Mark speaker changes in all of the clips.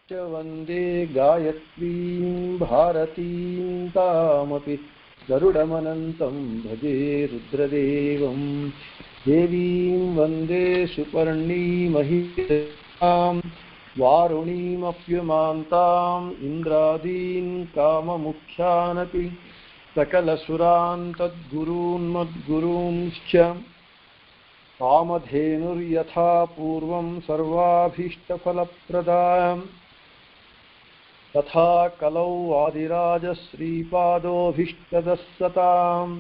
Speaker 1: वंदे गायत्रीं भारतीं तामपि गरुडमनन्तं भजे रुद्रदेवं देवीं वंदे सुपर्णीमहितां वारुणीमप्यमान्ताम् इन्द्रादीन् काममुख्यानपि सकलसुरान् तद्गुरून् मद्गुरूंश्च कामधेनुर्यथा पूर्वं सर्वाभीष्टफलप्रदाम् तथा कलौ आदिराजश्रीपादोऽभीष्टदः सताम्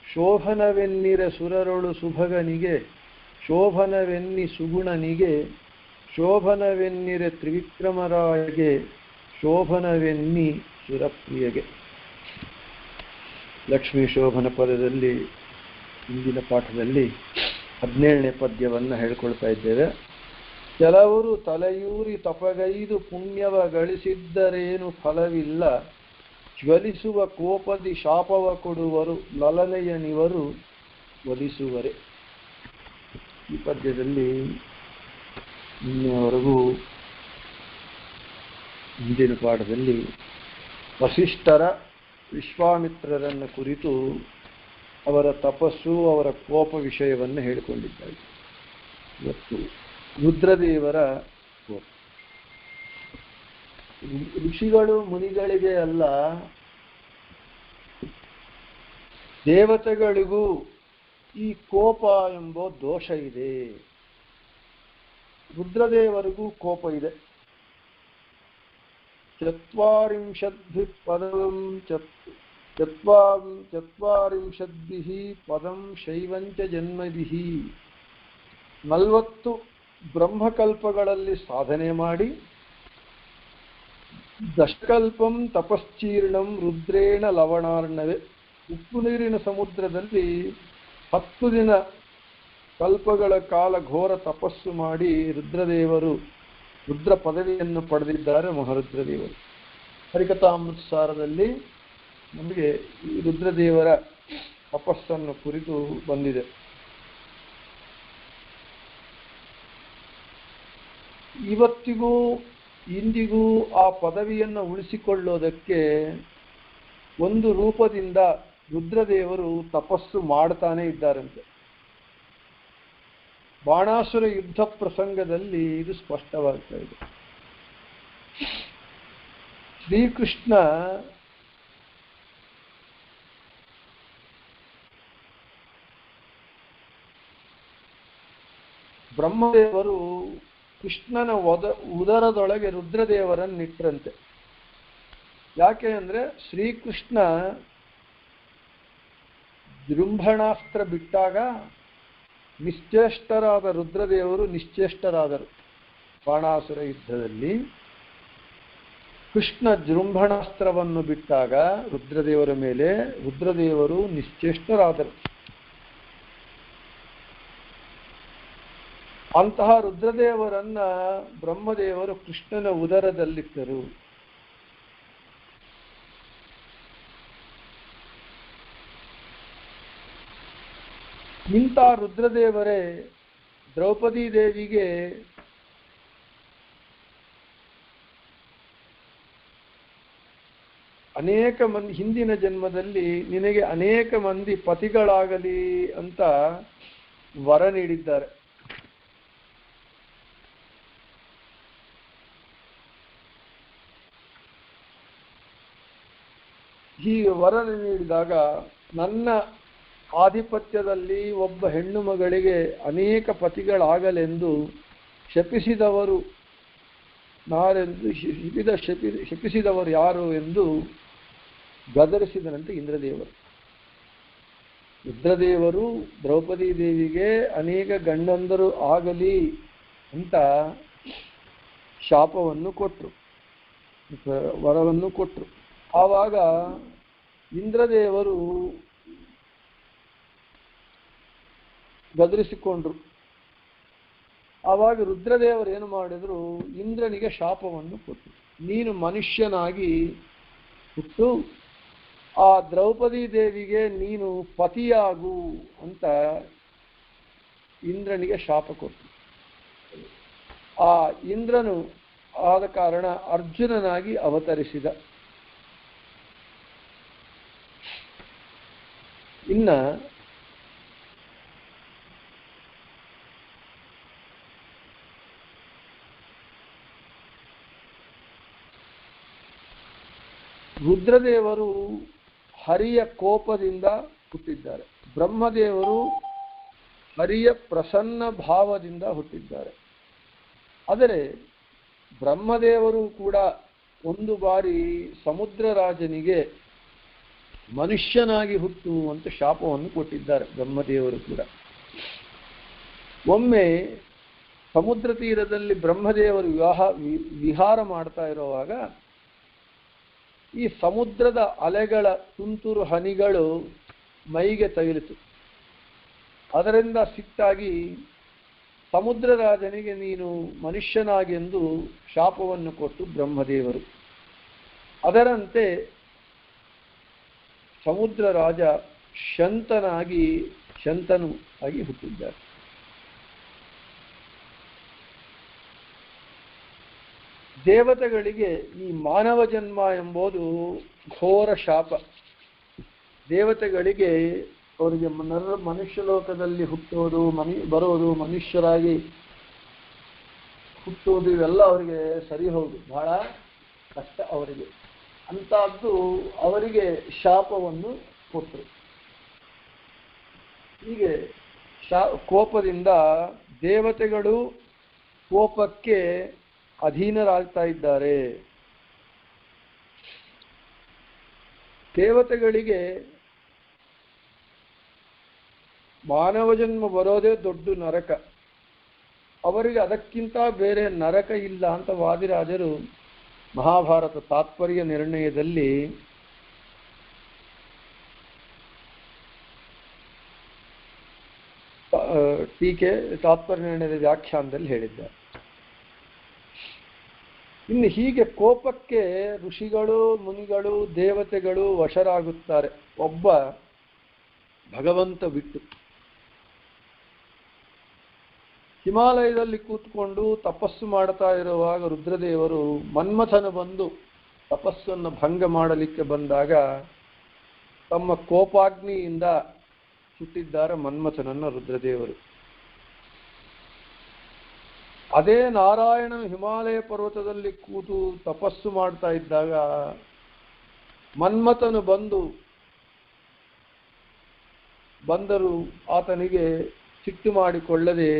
Speaker 1: ಶೋಭನವೆನ್ನಿರ ಸುರರೊಳು ಸುಭಗನಿಗೆ ಶೋಭನವೆನ್ನಿ ಸುಗುಣನಿಗೆ ಶೋಭನವೆನ್ನಿರ ತ್ರಿವಿಕ್ರಮರಾಯಗೆ ಶೋಭನವೆನ್ನಿ ಸುರಪ್ರಿಯಗೆ. ಲಕ್ಷ್ಮೀ ಶೋಭನ ಪದದಲ್ಲಿ ಇಂದಿನ ಪಾಠದಲ್ಲಿ 17ನೇ ಪದ್ಯವನ್ನು ಹೇಳ್ಕೊಳ್ತಾ ಇದ್ದೇವೆ. ಕೆಲವರು ತಲೆಯೂರಿ ತಪಗೈದು ಪುಣ್ಯವ ಗಳಿಸಿದ್ದರೇನು ಫಲವಿಲ್ಲ, ಜ್ವಲಿಸುವ ಕೋಪದಿ ಶಾಪವ ಕೊಡುವರು, ಲಲನೆಯನಿವರು ಒಲಿಸುವರೆ. ಈ ಪದ್ಯದಲ್ಲಿ ಇನ್ನವರೆಗೂ ಹಿಂದಿನ ಪಾಠದಲ್ಲಿ ವಸಿಷ್ಠರ ವಿಶ್ವಾಮಿತ್ರರನ್ನು ಕುರಿತು ಅವರ ತಪಸ್ಸು ಅವರ ಕೋಪ ವಿಷಯವನ್ನು ಹೇಳಿಕೊಂಡಿದ್ದಾರೆ. ಇವತ್ತು ರುದ್ರದೇವರ ಕೋಪ. ಋಷಿಗಳು ಮುನಿಗಳಿಗೆ ಅಲ್ಲ, ದೇವತೆಗಳಿಗೂ ಈ ಕೋಪ ಎಂಬ ದೋಷ ಇದೆ. ರುದ್ರದೇವರಿಗೂ ಕೋಪ ಇದೆ. ಚತ್ವಾರಿಂಶದ್ಭಿ ಪದಂ ಚತ್ವಾರಿಂಶದ್ಭಿಃ ಪದಂ ಶೈವಂಚ ಜನ್ಮಭಿಃ 40 ಬ್ರಹ್ಮಕಲ್ಪಗಳಲ್ಲಿ ಸಾಧನೆ ಮಾಡಿ ದಶಕಲ್ಪಂ ತಪಶ್ಚೀರ್ಣಂ ರುದ್ರೇಣ ಲವಣಾರ್ಣವೆ, ಉಪ್ಪು ನೀರಿನ ಸಮುದ್ರದಲ್ಲಿ 10 ದಿನ ಕಲ್ಪಗಳ ಕಾಲ ಘೋರ ತಪಸ್ಸು ಮಾಡಿ ರುದ್ರದೇವರು ರುದ್ರ ಪದವಿಯನ್ನು ಪಡೆದಿದ್ದಾರೆ. ಮಹಾರುದ್ರದೇವರು ಹರಿಕಥಾಮೃತಸಾರದಲ್ಲಿ ನಮಗೆ ಈ ರುದ್ರದೇವರ ತಪಸ್ಸನ್ನು ಕುರಿತು ಬಂದಿದೆ. ಇವತ್ತಿಗೂ ಇಂದಿಗೂ ಆ ಪದವಿಯನ್ನು ಉಳಿಸಿಕೊಳ್ಳೋದಕ್ಕೆ ಒಂದು ರೂಪದಿಂದ ರುದ್ರದೇವರು ತಪಸ್ಸು ಮಾಡ್ತಾನೆ ಇದ್ದಾರಂತೆ. ಬಾಣಾಸುರ ಯುದ್ಧ ಪ್ರಸಂಗದಲ್ಲಿ ಇದು ಸ್ಪಷ್ಟವಾಗ್ತಾ ಇದೆ. ಶ್ರೀಕೃಷ್ಣ ಬ್ರಹ್ಮದೇವರು ಕೃಷ್ಣನ ಉದರದೊಳಗೆ ರುದ್ರದೇವರನ್ನಿಟ್ರಂತೆ. ಯಾಕೆ ಅಂದ್ರೆ ಶ್ರೀಕೃಷ್ಣ ಜೃಂಭಣಾಸ್ತ್ರ ಬಿಟ್ಟಾಗ ನಿಶ್ಚೇಷ್ಟರಾದ ರುದ್ರದೇವರು ನಿಶ್ಚೇಷ್ಟರಾದರು. ಬಾಣಾಸುರ ಯುದ್ಧದಲ್ಲಿ ಕೃಷ್ಣ ಜೃಂಭಣಾಸ್ತ್ರವನ್ನು ಬಿಟ್ಟಾಗ ರುದ್ರದೇವರ ಮೇಲೆ ರುದ್ರದೇವರು ನಿಶ್ಚೇಷ್ಟರಾದರು. ಅಂತಹ ರುದ್ರದೇವರನ್ನ ಬ್ರಹ್ಮದೇವರು ಕೃಷ್ಣನ ಉದರದಲ್ಲಿಟ್ಟರು. ಇಂಥ ರುದ್ರದೇವರೇ ದ್ರೌಪದಿ ದೇವಿಗೆ ಅನೇಕ ಮಂದಿ ಹಿಂದಿನ ಜನ್ಮದಲ್ಲಿ ನಿನಗೆ ಅನೇಕ ಮಂದಿ ಪತಿಗಳಾಗಲಿ ಅಂತ ವರ ನೀಡಿದ್ದಾರೆ. ಹೀಗೆ ವರ ನೀಡಿದಾಗ ನನ್ನ ಆಧಿಪತ್ಯದಲ್ಲಿ ಒಬ್ಬ ಹೆಣ್ಣು ಮಗಳಿಗೆ ಅನೇಕ ಪತಿಗಳಾಗಲೆಂದು ಶಪಿಸಿದವರು ನಾರೆಂದು ಶಪಿಸಿದವರು ಯಾರು ಎಂದು ಗದರಿಸಿದನಂತೆ ಇಂದ್ರದೇವರು. ರುದ್ರದೇವರು ದ್ರೌಪದಿ ದೇವಿಗೆ ಅನೇಕ ಗಂಡಂದರು ಆಗಲಿ ಅಂತ ಶಾಪವನ್ನು ಕೊಟ್ಟರು, ವರವನ್ನು ಕೊಟ್ಟರು. ಆವಾಗ ಇಂದ್ರದೇವರು ಗದರಿಸಿಕೊಂಡ್ರು. ಆವಾಗ ರುದ್ರದೇವರು ಏನು ಮಾಡಿದ್ರು, ಇಂದ್ರನಿಗೆ ಶಾಪವನ್ನು ಕೊಟ್ಟರು. ನೀನು ಮನುಷ್ಯನಾಗಿ ಹುಟ್ಟು ಆ ದ್ರೌಪದಿ ದೇವಿಗೆ ನೀನು ಪತಿಯಾಗು ಅಂತ ಇಂದ್ರನಿಗೆ ಶಾಪ ಕೊಟ್ಟರು. ಆ ಇಂದ್ರನು ಆದ ಕಾರಣ ಅರ್ಜುನನಾಗಿ ಅವತರಿಸಿದ. ಇನ್ನ ರುದ್ರದೇವರು ಹರಿಯ ಕೋಪದಿಂದ ಹುಟ್ಟಿದ್ದಾರೆ, ಬ್ರಹ್ಮದೇವರು ಹರಿಯ ಪ್ರಸನ್ನ ಭಾವದಿಂದ ಹುಟ್ಟಿದ್ದಾರೆ. ಆದರೆ ಬ್ರಹ್ಮದೇವರು ಕೂಡ ಒಂದು ಬಾರಿ ಸಮುದ್ರ ರಾಜನಿಗೆ ಮನುಷ್ಯನಾಗಿ ಹುಟ್ಟುವಂತ ಶಾಪವನ್ನು ಕೊಟ್ಟಿದ್ದಾರೆ. ಬ್ರಹ್ಮದೇವರು ಕೂಡ ಒಮ್ಮೆ ಸಮುದ್ರ ತೀರದಲ್ಲಿ ಬ್ರಹ್ಮದೇವರು ವಿಹಾರ ಮಾಡ್ತಾ ಇರುವಾಗ ಈ ಸಮುದ್ರದ ಅಲೆಗಳ ತುಂತುರು ಹನಿಗಳು ಮೈಗೆ ತಗುಲಿತು. ಅದರಿಂದ ಸಿಟ್ಟಾಗಿ ಸಮುದ್ರ ರಾಜನಿಗೆ ನೀನು ಮನುಷ್ಯನಾಗೆಂದು ಶಾಪವನ್ನು ಕೊಟ್ಟು ಬ್ರಹ್ಮದೇವರು. ಅದರಂತೆ ಸಮುದ್ರ ರಾಜ ಶಂತನು ಆಗಿ ಹುಟ್ಟಿದ್ದಾರೆ. ದೇವತೆಗಳಿಗೆ ಈ ಮಾನವ ಜನ್ಮ ಎಂಬುದು ಘೋರ ಶಾಪ. ದೇವತೆಗಳಿಗೆ ಅವರಿಗೆ ಮನುಷ್ಯ ಲೋಕದಲ್ಲಿ ಹುಟ್ಟೋದು, ಬರೋದು, ಮನುಷ್ಯರಾಗಿ ಹುಟ್ಟೋದು ಇವೆಲ್ಲ ಅವರಿಗೆ ಸರಿ ಹೌದು, ಬಹಳ ಕಷ್ಟ ಅವರಿಗೆ. ಅಂತಹದ್ದು ಅವರಿಗೆ ಶಾಪವನ್ನು ಕೊಟ್ಟರು. ಹೀಗೆ ಕೋಪದಿಂದ ದೇವತೆಗಳು ಕೋಪಕ್ಕೆ ಅಧೀನರಾಗ್ತಾ ಇದ್ದಾರೆ. ದೇವತೆಗಳಿಗೆ ಮಾನವ ಜನ್ಮ ಬರೋದೇ ದೊಡ್ಡ ನರಕ, ಅವರಿಗೆ ಅದಕ್ಕಿಂತ ಬೇರೆ ನರಕ ಇಲ್ಲ ಅಂತ ವಾದಿರಾಜರು ಮಹಾಭಾರತ ತಾತ್ಪರ್ಯ ನಿರ್ಣಯದಲ್ಲಿ ಟೀಕೆ ತಾತ್ಪರ್ಯ ನಿರ್ಣಯದ ವ್ಯಾಖ್ಯಾನದಲ್ಲಿ ಹೇಳಿದ್ದಾರೆ. ಇನ್ನು ಹೀಗೆ ಕೋಪಕ್ಕೆ ಋಷಿಗಳು, ಮುನಿಗಳು, ದೇವತೆಗಳು ವಶರಾಗುತ್ತಾರೆ, ಒಬ್ಬ ಭಗವಂತ ಬಿಟ್ಟು. ಹಿಮಾಲಯದಲ್ಲಿ ಕೂತ್ಕೊಂಡು ತಪಸ್ಸು ಮಾಡ್ತಾ ಇರುವಾಗ ರುದ್ರದೇವರು ಮನ್ಮಥನು ಬಂದು ತಪಸ್ಸನ್ನು ಭಂಗ ಮಾಡಲಿಕ್ಕೆ ಬಂದಾಗ ತಮ್ಮ ಕೋಪಾಗ್ನಿಯಿಂದ ಸುಟ್ಟಿದ್ದಾರೆ ಮನ್ಮಥನನ್ನು ರುದ್ರದೇವರು. ಅದೇ ನಾರಾಯಣ ಹಿಮಾಲಯ ಪರ್ವತದಲ್ಲಿ ಕೂತು ತಪಸ್ಸು ಮಾಡ್ತಾ ಇದ್ದಾಗ ಮನ್ಮಥನು ಬಂದರು ಆತನಿಗೆ ಸಿಟ್ಟು ಮಾಡಿಕೊಳ್ಳದೆ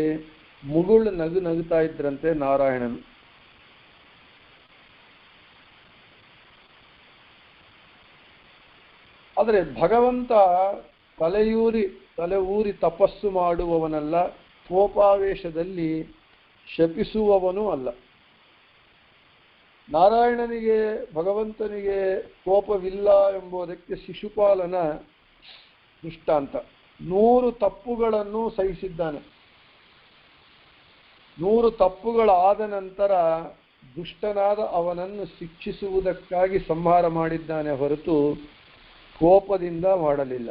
Speaker 1: ಮುಗುಳು ನಗುತ್ತಾ ಇದ್ರಂತೆ ನಾರಾಯಣನು. ಆದರೆ ಭಗವಂತ ತಲೆ ಊರಿ ತಪಸ್ಸು ಮಾಡುವವನಲ್ಲ, ಕೋಪಾವೇಶದಲ್ಲಿ ಶಪಿಸುವವನೂ ಅಲ್ಲ. ನಾರಾಯಣನಿಗೆ ಭಗವಂತನಿಗೆ ಕೋಪವಿಲ್ಲ ಎಂಬುದಕ್ಕೆ ಶಿಶುಪಾಲನ ದೃಷ್ಟಾಂತ. 100 ತಪ್ಪುಗಳನ್ನು ಸಹಿಸಿದ್ದಾನೆ. 100 ತಪ್ಪುಗಳಾದ ನಂತರ ದುಷ್ಟನಾದ ಅವನನ್ನು ಶಿಕ್ಷಿಸುವುದಕ್ಕಾಗಿ ಸಂಹಾರ ಮಾಡಿದ್ದಾನೆ ಹೊರತು ಕೋಪದಿಂದ ಮಾಡಲಿಲ್ಲ.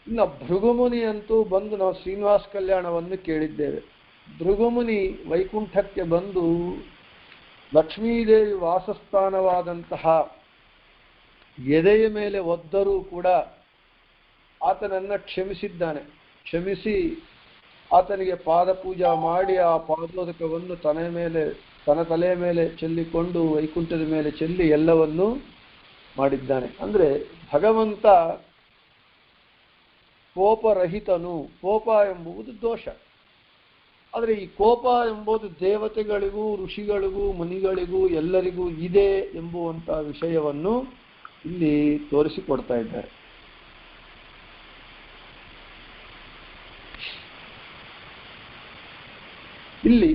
Speaker 1: ಇನ್ನು ಭೃಗುಮುನಿ ಅಂತೂ ಬಂದು ನಾವು ಶ್ರೀನಿವಾಸ ಕಲ್ಯಾಣವನ್ನು ಕೇಳಿದ್ದೇವೆ. ಭೃಗುಮುನಿ ವೈಕುಂಠಕ್ಕೆ ಬಂದು ಲಕ್ಷ್ಮೀದೇವಿ ವಾಸಸ್ಥಾನವಾದಂತಹ ಎದೆಯ ಮೇಲೆ ಒದ್ದರೂ ಕೂಡ ಆತನನ್ನು ಕ್ಷಮಿಸಿದ್ದಾನೆ. ಕ್ಷಮಿಸಿ ಆತನಿಗೆ ಪಾದಪೂಜಾ ಮಾಡಿ ಆ ಪಾದೋದಕವನ್ನು ತನ್ನ ತಲೆಯ ಮೇಲೆ ಚೆಲ್ಲಿಕೊಂಡು ವೈಕುಂಠದ ಮೇಲೆ ಚೆಲ್ಲಿ ಎಲ್ಲವನ್ನೂ ಮಾಡಿದ್ದಾನೆ. ಅಂದರೆ ಭಗವಂತ ಕೋಪರಹಿತನು. ಕೋಪ ಎಂಬುದು ದೋಷ. ಆದರೆ ಈ ಕೋಪ ಎಂಬುದು ದೇವತೆಗಳಿಗೂ ಋಷಿಗಳಿಗೂ ಮುನಿಗಳಿಗೂ ಎಲ್ಲರಿಗೂ ಇದೆ ಎಂಬುವಂಥ ವಿಷಯವನ್ನು ಇಲ್ಲಿ ತೋರಿಸಿಕೊಡ್ತಾ ಇದ್ದಾರೆ. ಇಲ್ಲಿ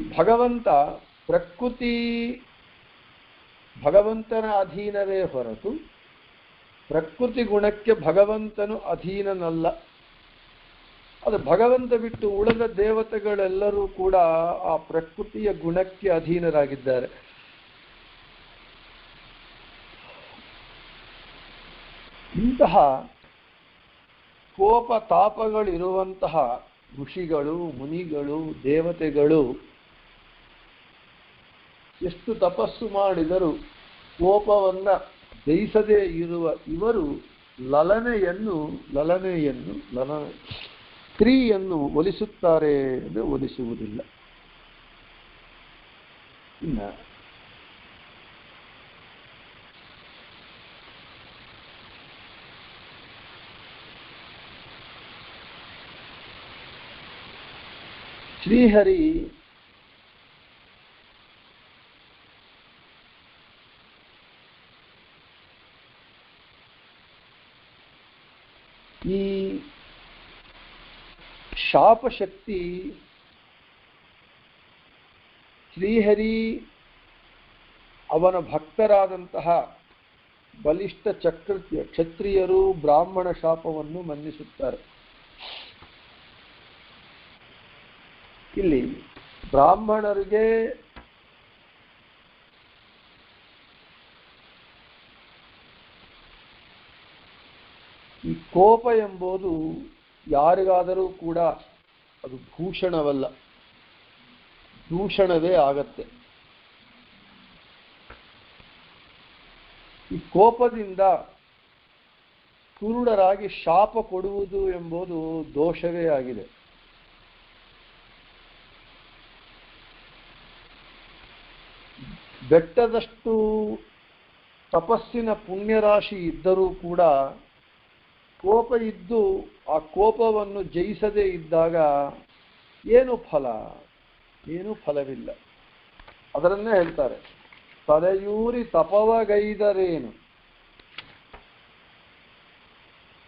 Speaker 1: ಭಗವಂತನ ಅಧೀನವೇ ಹೊರತು ಪ್ರಕೃತಿ ಗುಣಕ್ಕೆ ಭಗವಂತನು ಅಧೀನನಲ್ಲ. ಅದು ಭಗವಂತ ಬಿಟ್ಟು ಉಳಿದ ದೇವತೆಗಳೆಲ್ಲರೂ ಕೂಡ ಆ ಪ್ರಕೃತಿಯ ಗುಣಕ್ಕೆ ಅಧೀನರಾಗಿದ್ದಾರೆ. ಇಂತಹ ಕೋಪ ತಾಪಗಳಿರುವಂತಹ ಋಷಿಗಳು, ಮುನಿಗಳು, ದೇವತೆಗಳು ಎಷ್ಟು ತಪಸ್ಸು ಮಾಡಿದರೂ ಕೋಪವನ್ನ ಜಯಿಸದೇ ಇರುವ ಇವರು ಸ್ತ್ರೀಯನ್ನು ಒಲಿಸುತ್ತಾರೆ ಅಂದರೆ ಒಲಿಸುವುದಿಲ್ಲ. ಇನ್ನ ಶ್ರೀಹರಿ ಈ ಶಾಪಶಕ್ತಿ ಶ್ರೀಹರಿ ಅವನ ಭಕ್ತರಾದಂತಹ ಬಲಿಷ್ಠ ಕ್ಷತ್ರಿಯರು ಬ್ರಾಹ್ಮಣ ಶಾಪವನ್ನು ಮನ್ನಿಸುತ್ತಾರೆ. ಇಲ್ಲಿ ಬ್ರಾಹ್ಮಣರಿಗೆ ಈ ಕೋಪ ಎಂಬುದು ಯಾರಿಗಾದರೂ ಕೂಡ ಅದು ಭೂಷಣವಲ್ಲ, ದೂಷಣವೇ ಆಗತ್ತೆ. ಈ ಕೋಪದಿಂದ ಕುರುಡರಾಗಿ ಶಾಪ ಕೊಡುವುದು ಎಂಬುದು ದೋಷವೇ ಆಗಿದೆ. ಬೆಟ್ಟದಷ್ಟು ತಪಸ್ಸಿನ ಪುಣ್ಯರಾಶಿ ಇದ್ದರೂ ಕೂಡ ಕೋಪ ಇದ್ದು ಆ ಕೋಪವನ್ನು ಜಯಿಸದೇ ಇದ್ದಾಗ ಏನು ಫಲ? ಏನೂ ಫಲವಿಲ್ಲ. ಅದರನ್ನೇ ಹೇಳ್ತಾರೆ, ತಲೆಯೂರಿ ತಪವಗೈದರೇನು,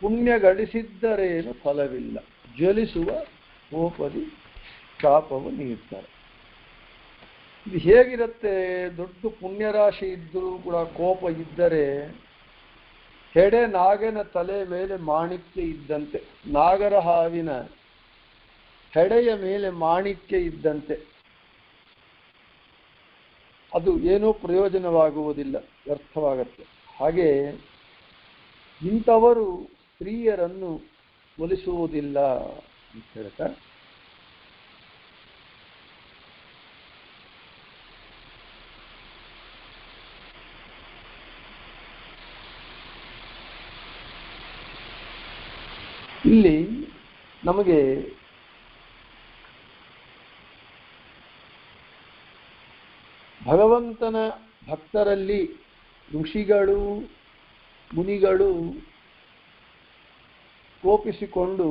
Speaker 1: ಪುಣ್ಯ ಗಳಿಸಿದ್ದರೇನು ಫಲವಿಲ್ಲ. ಜ್ವಲಿಸುವ ಕೋಪದಿ ಶಾಪವನ್ನು ನೀಡ್ತಾರೆ. ಇದು ಹೇಗಿರುತ್ತೆ? ದೊಡ್ಡ ಪುಣ್ಯರಾಶಿ ಇದ್ದರೂ ಕೂಡ ಕೋಪ ಇದ್ದರೆ ಹೆಡೆ ನಾಗನ ತಲೆ ಮೇಲೆ ಮಾಣಿಕ್ಯ ಇದ್ದಂತೆ, ನಾಗರ ಹಾವಿನ ಹೆಡೆಯ ಮೇಲೆ ಮಾಣಿಕ್ಯ ಇದ್ದಂತೆ. ಅದು ಏನೂ ಪ್ರಯೋಜನವಾಗುವುದಿಲ್ಲ, ವ್ಯರ್ಥವಾಗತ್ತೆ. ಹಾಗೆ ಇಂಥವರು ಸ್ತ್ರೀಯರನ್ನು ಒಲಿಸುವುದಿಲ್ಲ ಅಂತ ಹೇಳ್ತಾ ಇಲ್ಲಿ ನಮಗೆ ಭಗವಂತನ ಭಕ್ತರಲ್ಲಿ ಋಷಿಗಳು ಮುನಿಗಳು ಕೋಪಿಸಿಕೊಂಡು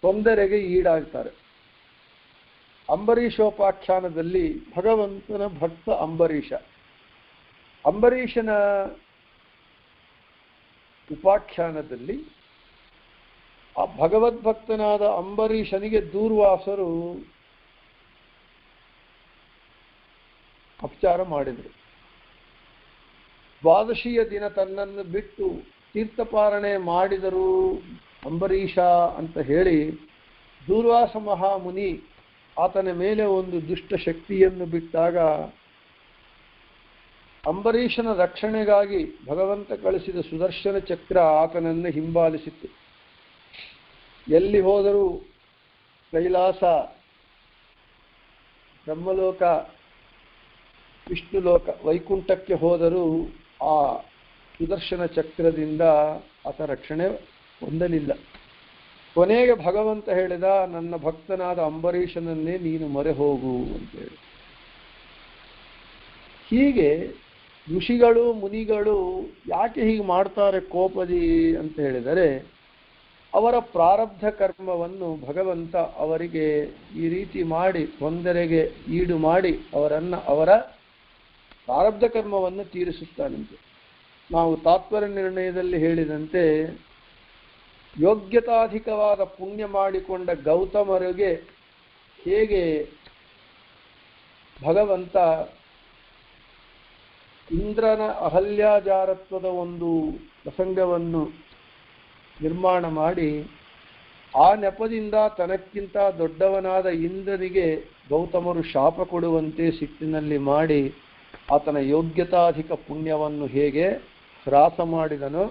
Speaker 1: ತೊಂದರೆಗೆ ಈಡಾಗ್ತಾರೆ. ಅಂಬರೀಷೋಪಾಖ್ಯಾನದಲ್ಲಿ ಭಗವಂತನ ಭಕ್ತ ಅಂಬರೀಷನ ಉಪಾಖ್ಯಾನದಲ್ಲಿ ಆ ಭಗವದ್ಭಕ್ತನಾದ ಅಂಬರೀಷನಿಗೆ ದೂರ್ವಾಸರು ಅಪಚಾರ ಮಾಡಿದರು. ದ್ವಾದಶಿಯ ದಿನ ತನ್ನನ್ನು ಬಿಟ್ಟು ತೀರ್ಥಪಾರಣೆ ಮಾಡಿದರು ಅಂಬರೀಷ ಅಂತ ಹೇಳಿ ದೂರ್ವಾಸ ಮಹಾಮುನಿ ಆತನ ಮೇಲೆ ಒಂದು ದುಷ್ಟ ಶಕ್ತಿಯನ್ನು ಬಿಟ್ಟಾಗ ಅಂಬರೀಷನ ರಕ್ಷಣೆಗಾಗಿ ಭಗವಂತ ಕಳಿಸಿದ ಸುದರ್ಶನ ಚಕ್ರ ಆತನನ್ನು ಹಿಂಬಾಲಿಸಿತು. ಎಲ್ಲಿ ಹೋದರೂ ಕೈಲಾಸ, ಬ್ರಹ್ಮಲೋಕ, ವಿಷ್ಣುಲೋಕ, ವೈಕುಂಠಕ್ಕೆ ಹೋದರೂ ಆ ಸುದರ್ಶನ ಚಕ್ರದಿಂದ ಆತ ರಕ್ಷಣೆ ಹೊಂದಲಿಲ್ಲ. ಕೊನೆಗೆ ಭಗವಂತ ಹೇಳಿದ, ನನ್ನ ಭಕ್ತನಾದ ಅಂಬರೀಷನನ್ನೇ ನೀನು ಮೊರೆ ಹೋಗು ಅಂತೇಳಿ. ಹೀಗೆ ಋಷಿಗಳು ಮುನಿಗಳು ಯಾಕೆ ಹೀಗೆ ಮಾಡ್ತಾರೆ ಕೋಪದಿ ಅಂತ ಹೇಳಿದರೆ, ಅವರ ಪ್ರಾರಬ್ಧ ಕರ್ಮವನ್ನು ಭಗವಂತ ಅವರಿಗೆ ಈ ರೀತಿ ಮಾಡಿ ತೊಂದರೆಗೆ ಈಡು ಮಾಡಿ ಅವರ ಪ್ರಾರಬ್ಧ ಕರ್ಮವನ್ನು ತೀರಿಸುತ್ತಾನಂತೆ. ನಾವು ತಾತ್ಪರ್ಯ ನಿರ್ಣಯದಲ್ಲಿ ಹೇಳಿದಂತೆ ಯೋಗ್ಯತಾಧಿಕವಾದ ಪುಣ್ಯ ಮಾಡಿಕೊಂಡ ಗೌತಮರಿಗೆ ಹೇಗೆ ಭಗವಂತ ಇಂದ್ರನ ಅಹಲ್ಯಾಜಾರತ್ವದ ಒಂದು ಪ್ರಸಂಗವನ್ನು ನಿರ್ಮಾಣ ಮಾಡಿ ಆ ನೆಪದಿಂದ ತನಕ್ಕಿಂತ ದೊಡ್ಡವನಾದ ಇಂದ್ರನಿಗೆ ಗೌತಮರು ಶಾಪ ಕೊಡುವಂತೆ ಸಿಟ್ಟಿನಲ್ಲಿ ಮಾಡಿ ಆತನ ಯೋಗ್ಯತಾಧಿಕ ಪುಣ್ಯವನ್ನು ಹೇಗೆ ಹ್ರಾಸ ಮಾಡಿದನೋ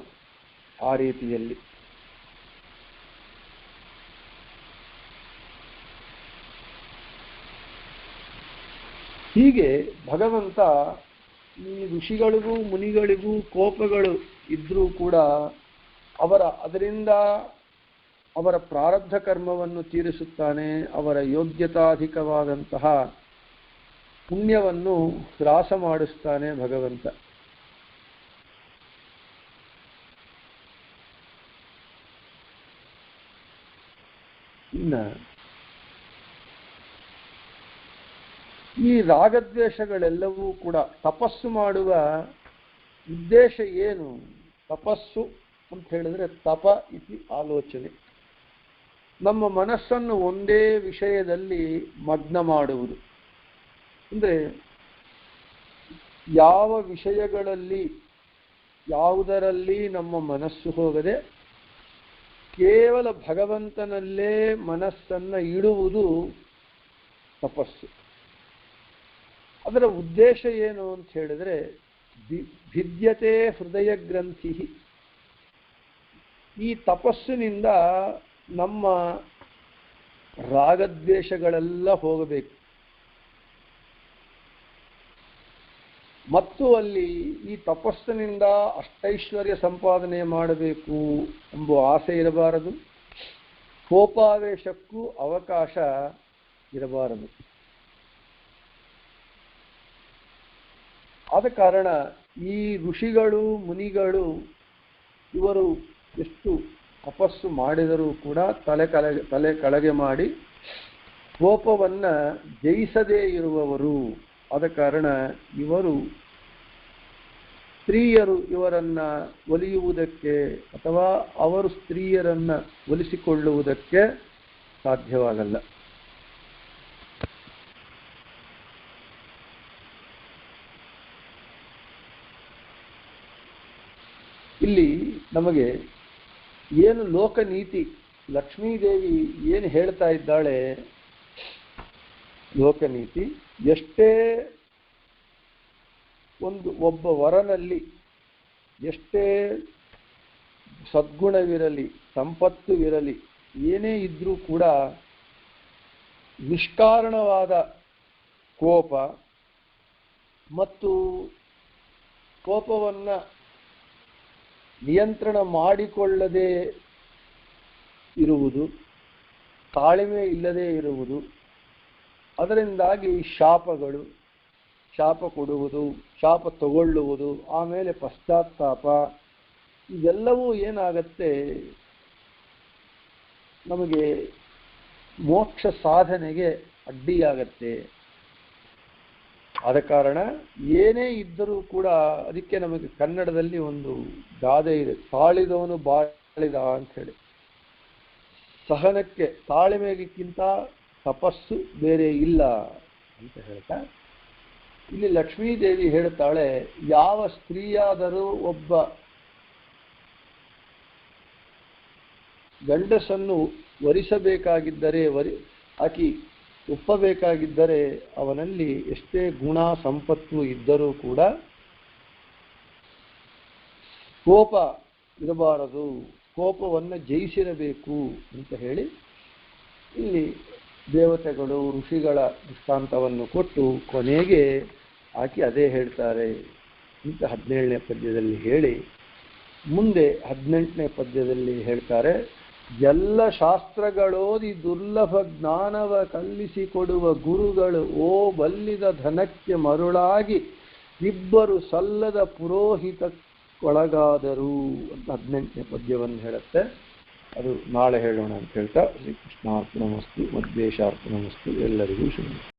Speaker 1: ಆ ರೀತಿಯಲ್ಲಿ ಹೀಗೆ ಭಗವಂತ ಈ ಋಷಿಗಳಿಗೂ ಮುನಿಗಳಿಗೂ ಕೋಪಗಳು ಇದ್ರೂ ಕೂಡ ಅದರಿಂದ ಅವರ ಪ್ರಾರಬ್ಧ ಕರ್ಮವನ್ನು ತೀರಿಸುತ್ತಾನೆ, ಅವರ ಯೋಗ್ಯತಾಧಿಕವಾದಂತಹ ಪುಣ್ಯವನ್ನು ಹ್ರಾಸ ಮಾಡಿಸ್ತಾನೆ ಭಗವಂತ. ಇನ್ನು ಈ ರಾಗದ್ವೇಷಗಳೆಲ್ಲವೂ ಕೂಡ ತಪಸ್ಸು ಮಾಡುವ ಉದ್ದೇಶ ಏನು? ತಪಸ್ಸು ಅಂತ ಹೇಳಿದ್ರೆ ತಪ ಇತಿ ಆಲೋಚನೆ, ನಮ್ಮ ಮನಸ್ಸನ್ನು ಒಂದೇ ವಿಷಯದಲ್ಲಿ ಮಗ್ನ ಮಾಡುವುದು. ಅಂದರೆ ಯಾವ ವಿಷಯಗಳಲ್ಲಿ ಯಾವುದರಲ್ಲಿ ನಮ್ಮ ಮನಸ್ಸು ಹೋಗದೆ ಕೇವಲ ಭಗವಂತನಲ್ಲೇ ಮನಸ್ಸನ್ನು ಇಡುವುದು ತಪಸ್ಸು. ಅದರ ಉದ್ದೇಶ ಏನು ಅಂತ ಹೇಳಿದ್ರೆ ಭಿದ್ಯತೆ ಹೃದಯ ಗ್ರಂಥಿ. ಈ ತಪಸ್ಸಿನಿಂದ ನಮ್ಮ ರಾಗದ್ವೇಷಗಳೆಲ್ಲ ಹೋಗಬೇಕು ಮತ್ತು ಅಲ್ಲಿ ಈ ತಪಸ್ಸಿನಿಂದ ಅಷ್ಟೈಶ್ವರ್ಯ ಸಂಪಾದನೆ ಮಾಡಬೇಕು ಎಂಬ ಆಸೆ ಇರಬಾರದು, ಕೋಪಾವೇಶಕ್ಕೂ ಅವಕಾಶ ಇರಬಾರದು. ಆದ ಕಾರಣ ಈ ಋಷಿಗಳು ಮುನಿಗಳು ಇವರು ಎಷ್ಟು ತಪಸ್ಸು ಮಾಡಿದರೂ ಕೂಡ ತಲೆ ಕೆಳಗೆ ಮಾಡಿ ಕೋಪವನ್ನು ಜಯಿಸದೇ ಇರುವವರು. ಆದ ಕಾರಣ ಇವರು ಸ್ತ್ರೀಯರು ಇವರನ್ನ ಒಲಿಯುವುದಕ್ಕೆ ಅಥವಾ ಅವರು ಸ್ತ್ರೀಯರನ್ನ ಒಲಿಸಿಕೊಳ್ಳುವುದಕ್ಕೆ ಸಾಧ್ಯವಾಗಲ್ಲ. ಇಲ್ಲಿ ನಮಗೆ ಏನು ಲೋಕನೀತಿ, ಲಕ್ಷ್ಮೀದೇವಿ ಏನು ಹೇಳ್ತಾ ಇದ್ದಾಳೆ, ಲೋಕನೀತಿ ಎಷ್ಟೇ ಒಬ್ಬ ವರನಲ್ಲಿ ಎಷ್ಟೇ ಸದ್ಗುಣವಿರಲಿ ಸಂಪತ್ತುವಿರಲಿ ಏನೇ ಇದ್ರೂ ಕೂಡ ನಿಷ್ಕಾರಣವಾದ ಕೋಪ ಮತ್ತು ಕೋಪವನ್ನು ನಿಯಂತ್ರಣ ಮಾಡಿಕೊಳ್ಳದೆ ಇರುವುದು, ತಾಳ್ಮೆ ಇಲ್ಲದೆ ಇರುವುದು, ಅದರಿಂದಾಗಿ ಶಾಪಗಳು, ಶಾಪ ಕೊಡುವುದು, ಶಾಪ ತಗೊಳ್ಳುವುದು, ಆಮೇಲೆ ಪಶ್ಚಾತ್ತಾಪ, ಇದೆಲ್ಲವೂ ಏನಾಗತ್ತೆ ನಮಗೆ ಮೋಕ್ಷ ಸಾಧನೆಗೆ ಅಡ್ಡಿಯಾಗತ್ತೆ. ಆದ ಕಾರಣ ಏನೇ ಇದ್ದರೂ ಕೂಡ ಅದಕ್ಕೆ ನಮಗೆ ಕನ್ನಡದಲ್ಲಿ ಒಂದು ಗಾದೆ ಇದೆ, ತಾಳಿದವನು ಬಾಳಿದ ಅಂತ ಹೇಳಿ. ಸಹನಕ್ಕೆ ತಾಳ್ಮೆಗಿಂತ ತಪಸ್ಸು ಬೇರೆ ಇಲ್ಲ ಅಂತ ಹೇಳ್ತಾ ಇಲ್ಲಿ ಲಕ್ಷ್ಮೀದೇವಿ ಹೇಳ್ತಾಳೆ, ಯಾವ ಸ್ತ್ರೀಯಾದರೂ ಒಬ್ಬ ಗಂಡಸನ್ನು ವರಿಸಬೇಕಾಗಿದ್ದರೆ ಆಕಿ ಒಪ್ಪಬೇಕಾಗಿದ್ದರೆ ಅವನಲ್ಲಿ ಎಷ್ಟೇ ಗುಣ ಸಂಪತ್ತು ಇದ್ದರೂ ಕೂಡ ಕೋಪ ಇರಬಾರದು, ಕೋಪವನ್ನು ಜಯಿಸಿರಬೇಕು ಅಂತ ಹೇಳಿ ಇಲ್ಲಿ ದೇವತೆಗಳು ಋಷಿಗಳ ದೃಷ್ಟಾಂತವನ್ನು ಕೊಟ್ಟು ಕೊನೆಗೆ ಆಕೆ ಅದೇ ಹೇಳ್ತಾರೆ ಅಂತ 17ನೇ ಪದ್ಯದಲ್ಲಿ ಹೇಳಿ ಮುಂದೆ 18ನೇ ಪದ್ಯದಲ್ಲಿ ಹೇಳ್ತಾರೆ, ಎಲ್ಲ ಶಾಸ್ತ್ರಗಳೋದಿ ದುರ್ಲಭ ಜ್ಞಾನವ ಕಲಿಸಿಕೊಡುವ ಗುರುಗಳು ಓ ಬಲ್ಲಿದ ಧನಕ್ಕೆ ಮರುಳಾಗಿ ಇಬ್ಬರು ಸಲ್ಲದ ಪುರೋಹಿತಕ್ಕೊಳಗಾದರು ಅಂತ 18ನೇ ಪದ್ಯವನ್ನು ಹೇಳುತ್ತೆ. ಅದು ನಾಳೆ ಹೇಳೋಣ ಅಂತ ಹೇಳ್ತಾ ಶ್ರೀಕೃಷ್ಣಾರ್ಪಣಮಸ್ತು, ಮಧ್ವೇಶಾರ್ಪಣಮಸ್ತು, ಎಲ್ಲರಿಗೂ ಶುಭ.